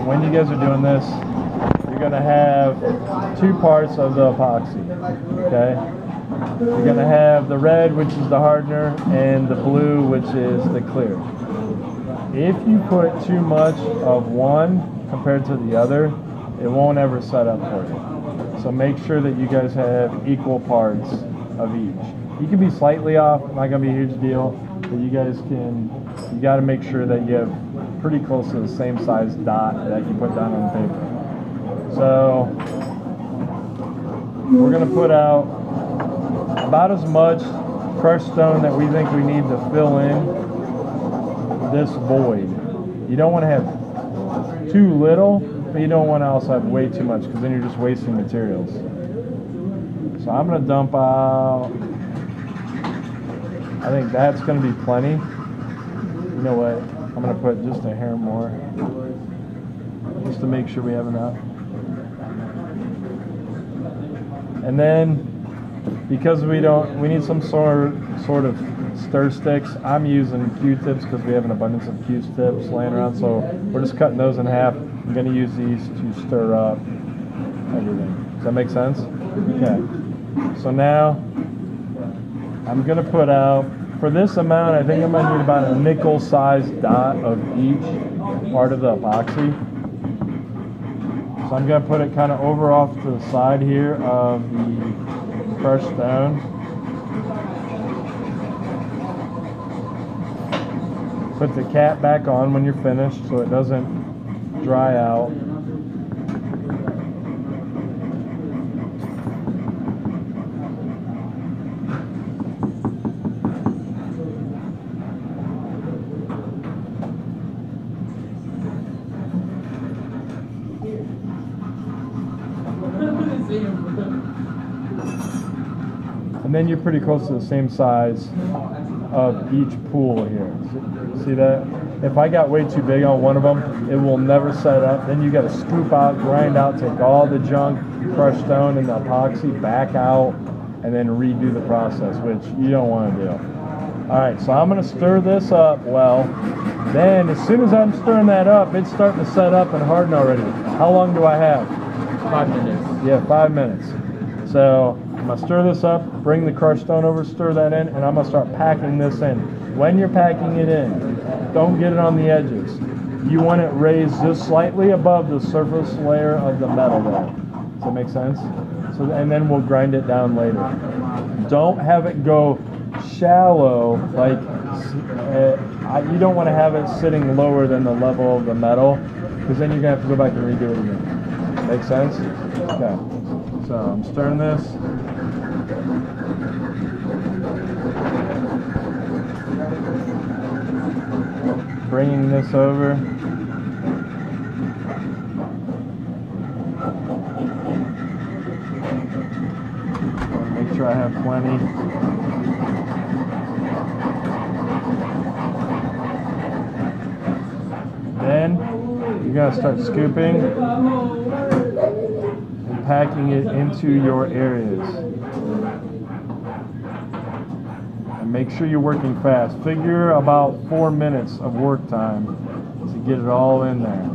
when you guys are doing this, you're going to have two parts of the epoxy, okay? You're going to have the red, which is the hardener, and the blue, which is the clear. If you put too much of one compared to the other, it won't ever set up for you. So make sure that you guys have equal parts of each. You can be slightly off, not going to be a huge deal, but you got to make sure that you have pretty close to the same size dot that you put down on the paper. So we're going to put out about as much crushed stone that we think we need to fill in this void. You don't want to have too little, but you don't want to also have way too much, because then you're just wasting materials. So I'm going to dump out, I think that's going to be plenty. You know what, I'm going to put just a hair more, just to make sure we have enough. And then, because we need some sort of stir sticks. I'm using Q-tips because we have an abundance of Q-tips laying around, so we're just cutting those in half. I'm going to use these to stir up everything. Does that make sense? Okay. So now I'm going to put out, for this amount, I think I'm going to need about a nickel-sized dot of each part of the epoxy. So I'm going to put it kind of over off to the side here of the crushed stone. Put the cap back on when you're finished so it doesn't dry out. And then you're pretty close to the same size of each pool here. See that? If I got way too big on one of them, it will never set up. Then you got to scoop out, grind out, take all the junk, crushed stone and the epoxy back out, and then redo the process, which you don't want to do. All right, so I'm going to stir this up well. Then as soon as I'm stirring that up, it's starting to set up and harden already. How long do I have? 5 minutes. Yeah, 5 minutes. So I'm going to stir this up, bring the crushed stone over, stir that in, and I'm going to start packing this in. When you're packing it in, don't get it on the edges. You want it raised just slightly above the surface layer of the metal there. Does that make sense? So, and then we'll grind it down later. Don't have it go shallow, like you don't want to have it sitting lower than the level of the metal, because then you're going to have to go back and redo it again. Make sense? Okay. So I'm stirring this. Bringing this over. Make sure I have plenty. Then you're going to start scooping and packing it into your areas. And make sure you're working fast. Figure about 4 minutes of work time to get it all in there.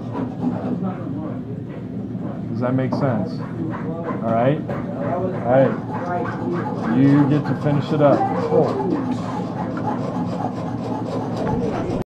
Does that make sense? All right? All right. You get to finish it up. Cool.